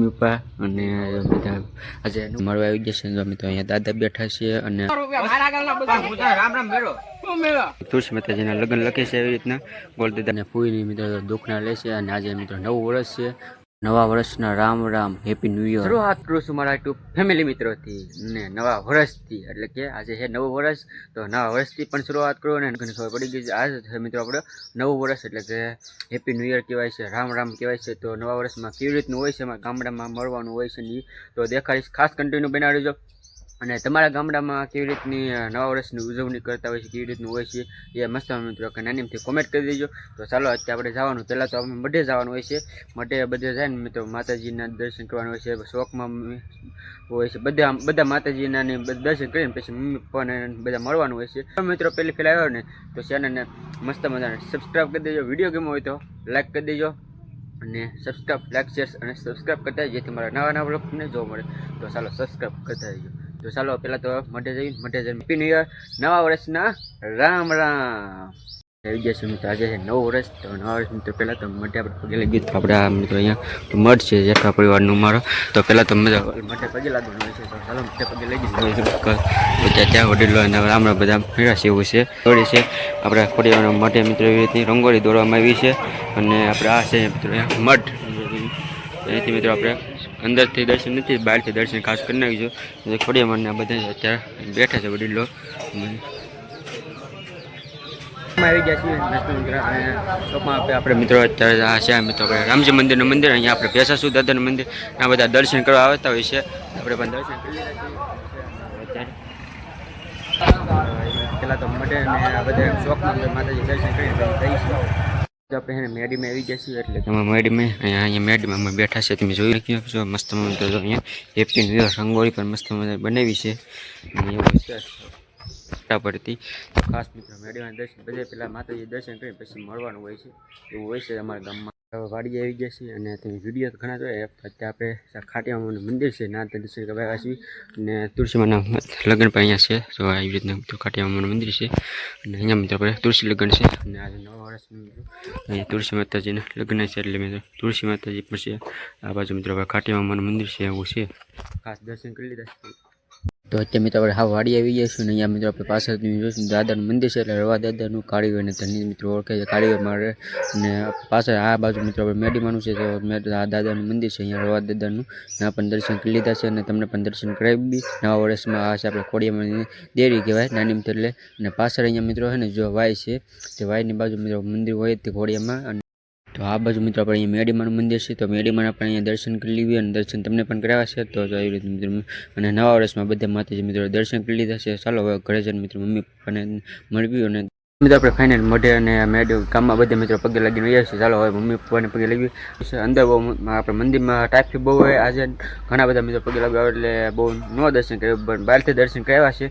Mummy papa અને બધા આજે મળવા આવી જશે મિત્રો અહીંયા દાદા બેઠા છે અને તુલસી માતાજીના લગ્ન લખે છે એવી રીતના બોલ દાદાને ફૂઈની મિત્રો દુઃખના લે છે અને આજે મિત્રો નવું વર્ષ છે નવા વર્ષના Ram Ram happy new year શરૂઆત કરું છું મારા યુટ્યુબ ફેમિલી મિત્રોથી ને નવા વર્ષથી એટલે કે આજે છે નવું વર્ષ તો નવા વર્ષથી પણ શરૂઆત કરું અને ઘણી ખબર પડી ગઈ છે આજ છે મિત્રો આપણે નવું વર્ષ એટલે કે હેપી ન્યૂ યર કહેવાય છે રામ રામ કહેવાય છે તો નવા વર્ષમાં કેવી રીતનું હોય છે એમાં ગામડામાં મળવાનું હોય છે ને તો દેખાડીશ ખાસ કન્ટિન્યુ બનાવી દેજો અને તમારા ગામડામાં કેવી રીતની નવા વર્ષની ઉજવણી કરતા હોય છે કેવી રીતનું હોય છે એ મસ્ત મિત્રો કે નાનીમથી કોમેન્ટ કરી દેજો તો ચાલો અત્યારે આપણે જવાનું પહેલાં તો આપણે મઢે જવાનું હોય છે મઢે બધે જાય ને મિત્રો માતાજીના દર્શન કરવાનું હોય છે શોખમાં હોય છે બધા માતાજીના ને દર્શન કરીને પછી મમ્મી પપ્પાને બધા મળવાનું હોય છે મિત્રો પહેલી ફેર આવ્યો ને તો ચેનલને મસ્ત મજાને સબસ્ક્રાઈબ કરી દેજો વિડીયો ગમ્યો હોય તો લાઈક કરી દેજો અને સબસ્ક્રાઈબ લાઈક શેર અને સબસ્ક્રાઈબ કરતા જેથી મારા નવા બ્લોગને જોવા મળે તો ચાલો સબસ્ક્રાઈબ કરતા રહેજો તો ચાલો પહેલાં તો મઢે જઈને હેપી ન્યૂ યર નવા વર્ષના રામ રામ આવી જશે મિત્રો આજે છે નવું વર્ષ તો નવા વર્ષ મિત્રો પહેલાં તો મઢે આપણે પગે લાગી તો આપણે આ મિત્રો અહીંયા મઢ છે જેઠા પરિવારનું મારો તો પહેલાં તો મઢે પગે લાગવાનું હોય છે તો ચાલો મઢે પગે લઈ જઈએ ત્યાં વડીલો અને રામ બધા મેળા છે એવું છે દોડી છે આપણે પરિવારના માટે મિત્રો એવી રીતની રંગોળી દોરવામાં આવી છે અને આપણે આ છે મિત્રો અહીંયા મઢ અહીંથી મિત્રો આપણે અંદરથી દર્શન નથી બહારથી દર્શન ખાસ કરી નાખીશું ખોડિયામાંના બધા અત્યારે બેઠા છે વડીલો આવી ગયા છીએ અને શોપમાં આપણે મિત્રો અત્યારે આ છે મિત્રો આપણે રામજી મંદિરનું મંદિર અહીંયા આપણે ભેસાસુ દાદાનું મંદિર આ બધા દર્શન કરવા આવતા હોય છે આપણે પણ દર્શન કરી લીધા છીએ પહેલાં તો મઢે અને આ બધા શોખમાં માતાજી દર્શન કરીને જઈશું આપણે એને મેડીમાં આવી ગયા છીએ એટલે તમે મેડીમાં અહીંયા મેડીમાં અમે બેઠા છે તમે જોઈ રાખ્યો છો મસ્ત મજા અહીંયા હેપી ન્યૂ યર રંગોળી પણ મસ્ત મજા બનાવી છે અને એવું છે પડતી ખાસ મિત્રો મેડીમાં દર્શન બધે પહેલાં માતાજી દર્શન કરી પછી મળવાનું હોય છે એવું હોય છે અમારા ગામમાં વાડી આવી ગયા છીએ અને તમે વિડીયો ઘણા જોઈએ અત્યારે આપણે ખાટિયામાનું મંદિર છે ના દર્શન કરવા છીએ અને તુલસીમાના લગ્ન પણ અહીંયા છે તો આવી રીતના તો ખાટિયામાનું મંદિર છે અને અહીંયા મિત્રો આપણે તુલસી લગ્ન છે અને આજે નવા વર્ષનું મિત્રો અહીંયા તુલસી માતાજીના લગ્ન છે એટલે મિત્રો તુલસી માતાજી પણ છે આ બાજુ મિત્રો આપણે ખાટિયામાનું મંદિર છે એવું છે ખાસ દર્શન કરી લીધા છે તો અત્યારે મિત્રો આપણે હા વાડી આવી જઈશું ને અહીંયા મિત્રો આપણે પાછળથી જોઈશું દાદાનું મંદિર છે એટલે રવા દાદાનું કારીગરને ધની મિત્રો ઓળખે છે કારીગર મારે અને પાછળ આ બાજુ મિત્રો આપણે મેડીમાનું છે તો આ દાદાનું મંદિર છે અહીંયા રવા દાદાનું ત્યાં પણ દર્શન કરી લીધા છે અને તમને પણ દર્શન કરાવી નવા વર્ષમાં આ છે આપણે ખોડિયામાંની દેરી કહેવાય નાની એટલે અને પાછળ અહીંયા મિત્રો છે ને જો વાય છે તે વાયની બાજુ મિત્રો મંદિર હોય તે ખોડિયામાં અને તો આ બાજુ મિત્રો આપણે અહીંયા મેડીમાનું મંદિર છે તો મેડીમાં આપણે અહીંયા દર્શન કરી લીધું અને દર્શન તમને પણ કરાવ્યા છે તો આવી રીતે મિત્રો અને નવા વર્ષમાં બધા માતાજી મિત્રો દર્શન કરી લીધા છે ચાલો હવે ઘરે જઈને મિત્રો મમ્મી પપ્પાને મળવ્યું અને મિત્રો આપણે ફાઇનલ મઢે અને મેડી ગામમાં બધા મિત્રો પગે લાગીને રહ્યા છે ચાલો હવે મમ્મી પપ્પાને પગે લાગી અંદર બહુ આપણે મંદિરમાં ટ્રાફિક બહુ હોય આજે ઘણા બધા મિત્રો પગે લાગ્યા એટલે બહુ ન દર્શન કર્યું બહારથી દર્શન કરાવ્યા છે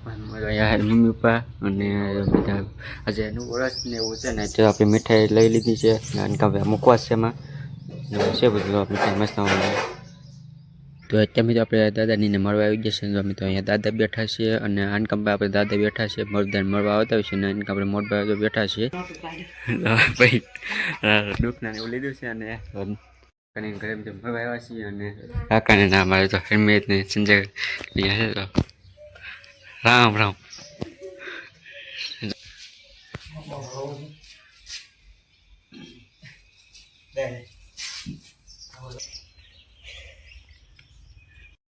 મમ્મી પપ્પા અને બધા આજે એનું વર્ષ ને એવું છે ને તો આપણે મીઠાઈ લઈ લીધી છે મુખવાસ છે એમાં છે બધું મીઠાઈ મસ્ત તો અત્યારે મિત્રો આપણે દાદાનીને મળવા આવી જશે તો મિત્રો અહીંયા દાદા બેઠા છે અને આનકામભાઈ આપણે દાદા બેઠા છે મરદાને મળવા આવતા હોય છે અને આનકા આપણે મોટભાઈ બેઠા છે ભાઈ દુઃખના એવું લીધું છે અને ઘરે મિત્રો મળવા આવ્યા છીએ અને કાકાને ના મારે તો હેલ્મેટ ને સંજય લીધા છે તો રામ રામ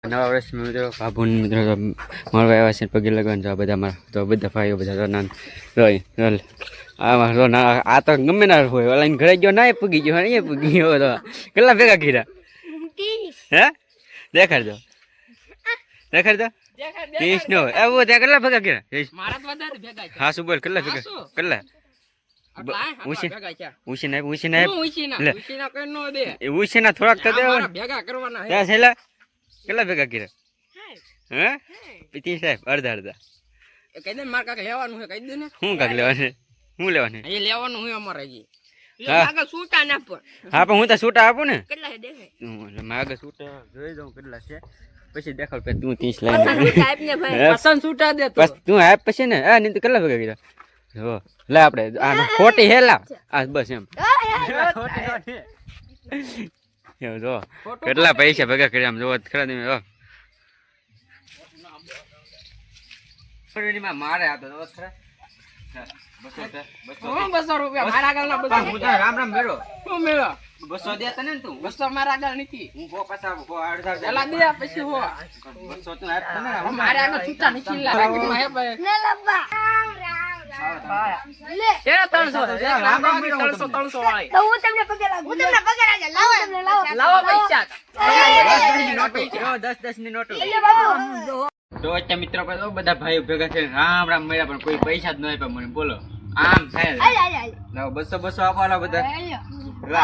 નવા વર્ષ મિત્રો બાબુ મિત્રો મળવા આવ્યા છે પગે લગન તો બધા મારા તો બધા ભાઈઓ બધા આ તો ગમે ના હોય ઓલા ઘરે ગયો ના પૂગી ગયો અહીંયા પૂગી ગયો તો કેટલા ભેગા કર્યા હે દેખાડજો દેખાડજો નો એવું ત્યાં કેટલા ભેગા કર્યા હા શું બોલ કેટલા ભેગા કેટલા ઉછીના થોડાક તો કેટલા ભેગા કર્યા હે પિતી સાહેબ અડધા અડધા કહી દે મારે કાક લેવાનું છે કહી દે ને શું કાક લેવાનું શું લેવાનું એ લેવાનું હોય અમારે હજી સૂટા ના પણ હા પણ હું તો સૂટા આપું ને કેટલા દેખાય માગે સૂટા જોઈ દઉં કેટલા છે પછી દેખાડ કે તું 30 લાઈન પસંદ સૂટા દે તો તું આપ પછી ને આ નહીં તો કેટલા ભેગા કર્યા જો લે આપણે આ ખોટી હેલા આ બસ એમ એવું જો કેટલા પૈસા ભેગા કર્યા આમ જોવો ખરા તમે જો મારે આ તો જો ખરા 200 રૂપિયા મારા આગળ ના 200 હું તો રામ રામ મેળો શું મેળો 200 દે તને ને તું 200 મારા આગળ નથી હું હો પાછા હો 8,000 પેલા દે પછી હો 200 તું આપ તને મારા આગળ છૂટા નથી લાગે હે ભાઈ લે લબ્બા લે એ 300 રામ રામ 300 વાળી તો હું તમને પગે લાગુ લાવો પૈસા 10 ની નોટો તો અત્યારે મિત્રો બધા ભાઈઓ ભેગા છે રામ રામ મળ્યા પણ કોઈ પૈસા જ ન આપ્યા મને બોલો આમ થાય લાવો 200 આપવાના બધા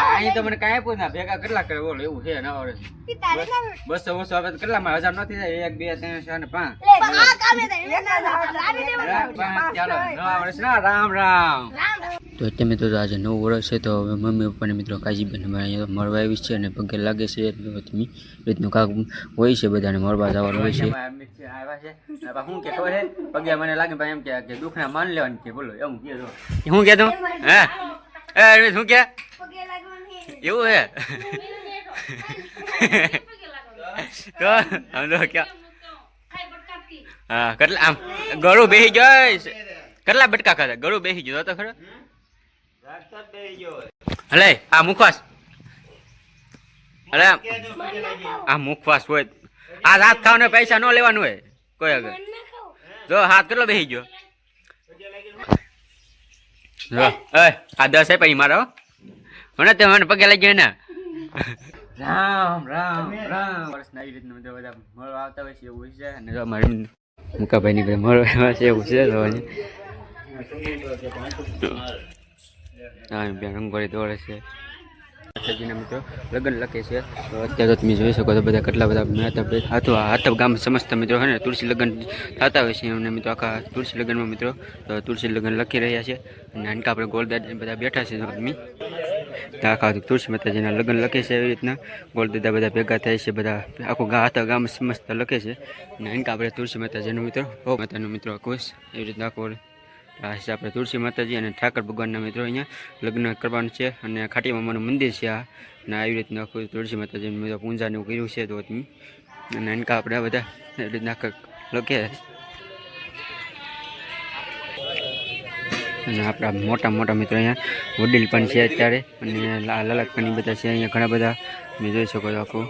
અહીં તો મને કાંઈ આપ્યું ના ભેગા કેટલા કરે બોલો એવું છે ના વર્ષ 200 આપે તો કેટલા માં 1000 નથી થાય 1 2 3 4 5 ચાલો નવા વર્ષ ના રામ રામ તો અત્યારે મિત્રો આજે નવું વર્ષ છે તો હવે મમ્મી પપ્પાને મિત્રો કાજીબેન અહીંયા મળવા આવી છે અને પગે લાગે છે તમે રીતનું કાક હોય છે બધાને મળવા જવાનું હોય છે આવ્યા છે શું કે ખબર છે પગે મને લાગે ભાઈ એમ કે દુખના માન લેવાનું કે બોલો એમ કે શું કે તું હે શું કે એવું હે તો આમ તો ક્યાં હા કેટલા આમ ગળું બેસી જાય કેટલા બટકા ખાધા ગળું બેસી ગયો તો ખરો હલે આ મુખવાસ અરે આ મુખવાસ હોય આ હાથ ખાવાને પૈસા ન લેવાનું હોય કોઈ આગળ જો હાથ કેટલો બેસી ગયો જો આ 10 છે પછી મારો મને તે મને પગે લાગી ગયા ને રામ રામ રામ વર્ષના આવી રીતના બધા મળવા આવતા હોય છે એવું છે અને અમારે મુકાભાઈ ની મળવા છે એવું છે તો રંગોળી દોડે છે માતાજીના મિત્રો લગ્ન લખે છે તો અત્યારે તો તમે જોઈ શકો તો બધા કેટલા બધા હાથવ ગામ સમસ્ત મિત્રો છે ને તુલસી લગ્ન થતા હોય છે એમને મિત્રો આખા તુલસી લગ્નમાં મિત્રો તો તુલસી લગ્ન લખી રહ્યા છે અને આનકા આપણે ગોલદાદા બધા બેઠા છે તમે તો આખા તુલસી માતાજીના લગ્ન લખે છે એવી રીતના ગોલદાદા બધા ભેગા થાય છે બધા આખું હાથવ ગામ સમસ્ત લખે છે અને આનકા આપણે તુલસી માતાજીનો મિત્રો માતાનો મિત્રો ખુશ એવી રીતના આખો આ છે આપણે તુલસી માતાજી અને ઠાકર ભગવાનના મિત્રો અહીંયા લગ્ન કરવાનું છે અને ખાટી મામાનું મંદિર છે આ અને આવી રીતના આખું તુલસી માતાજીનું મિત્રો પૂજાને એવું કર્યું છે તો અને એનકા આપણે બધા એવી રીતના લખે અને આપણા મોટા મોટા મિત્રો અહીંયા વડીલ પણ છે અત્યારે અને લાલકની બધા છે અહીંયા ઘણા બધા તમે જોઈ શકો છો આખું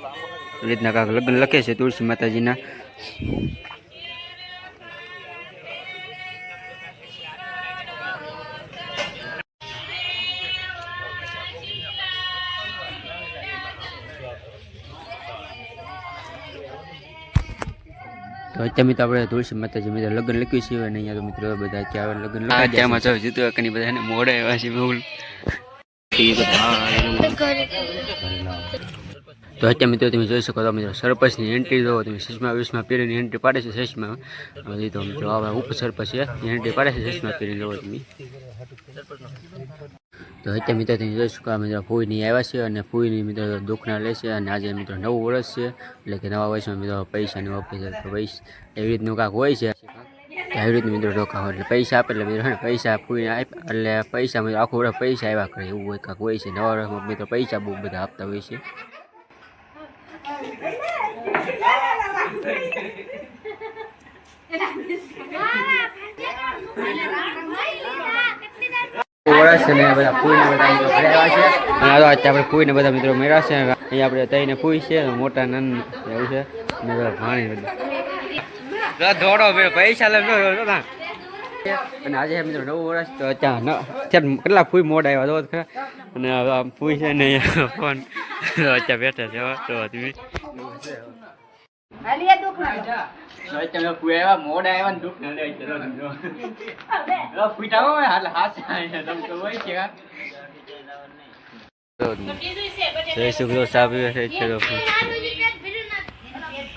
એવી રીતના કાંક લગ્ન લખે છે તુલસી માતાજીના તો અત્યારે મિત્રો આપણે તુલસી માતાજી મિત્રો લગ્ન લખ્યું છે અને અહીંયા તો મિત્રો બધા અત્યારે લગ્ન લખામાં તો જીતું કની બધાને મોડે આવ્યા છે બહુ તો અત્યારે મિત્રો તમે જોઈ શકો તો મિત્રો સરપંચની એન્ટ્રી જો તમે ચશ્મા વિશ્મા પહેરીને એન્ટ્રી પાડે છે ચશ્મા હજી તો મિત્રો આવા ઉપસરપંચ છે એન્ટ્રી પાડે છે ચશ્મા પહેરીને જોવો તમે તો અત્યારે મિત્રો તમે જોઈ શકો મિત્રો ફૂઈની આવ્યા છે અને ફૂઈની મિત્રો દુખના લે છે અને આજે મિત્રો નવું વર્ષ છે એટલે કે નવા વર્ષમાં મિત્રો પૈસાની વાપરે છે તો પૈસા એવી રીતનું કાંક હોય છે આવી રીતનું મિત્રો રોકા હોય એટલે પૈસા આપે એટલે મિત્રો પૈસા ફૂઈને આપે એટલે પૈસા મિત્રો આખું વર્ષ પૈસા આવ્યા કરે એવું હોય કાંક હોય છે નવા વર્ષમાં મિત્રો પૈસા બહુ બધા આપતા હોય છે વર્ષ ને બધા ફૂઈને બધા મિત્રો ફર્યા છે અને આપણે ફૂઈને બધા મિત્રો મેળા છે અહીંયા આપણે તઈને ફૂઈ છે મોટા નન એવું છે અને બધા પાણી બધું દોડો પૈસા લે અને આજે મિત્રો નવું વર્ષ તો અત્યારે કેટલા ફૂઈ મોડા આવ્યા તો ખરા અને ફૂઈ છે ને ફોન અત્યારે બેઠા છે તો તમે મોડા આવ્યા ને દુઃખ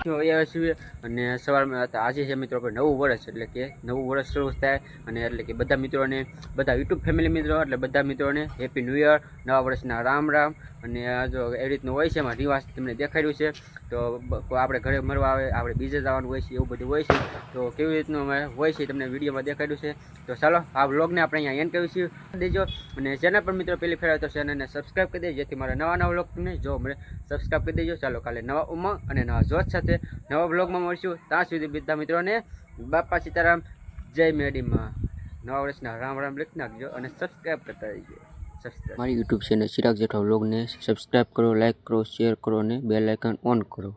જો આવ્યા છીએ અને સવારમાં આજે છે મિત્રો આપણે નવું વર્ષ એટલે કે નવું વર્ષ શરૂ થાય અને એટલે કે બધા મિત્રોને બધા યુટ્યુબ ફેમિલી મિત્રો એટલે બધા મિત્રોને હેપી ન્યૂ યર, નવા વર્ષના રામ રામ. અને જો એ રીતનું હોય છે એમાં રિવાજ તમને દેખાડ્યું છે. તો આપણે ઘરે મરવા આવે આપણે બીજે જવાનું હોય છે એવું બધું હોય છે. તો કેવી રીતનું અમે હોય છે તમને વિડીયોમાં દેખાડ્યું છે. તો ચાલો આ વ્લોગને આપણે અહીંયા એન્ડ કરીશું દેજો અને ચેનલ પર મિત્રો પહેલી ફેર આવે તો ચેનલને સબસ્ક્રાઈબ કરી દેજો જેથી મારા નવા વ્લોગ તમને જો મળે સબસ્ક્રાઈબ કરી દેજો. ચાલો કાલે નવા ઉમંગ અને નવા જોશ સાથે નવા વ્લોગમાં મળશું. ત્યાં સુધી બધા મિત્રોને બાપા સીતારામ, જય મેડીમાં, નવા વર્ષના રામ રામ લખી નાખજો અને સબસ્ક્રાઈબ કરતા રહીજો. મારી યુટ્યુબ ચેનલ ચિરાગ જેઠવા વ્લોગને સબસ્ક્રાઈબ કરો, લાઈક કરો, શેર કરો અને બેલ આઇકન ઓન કરો.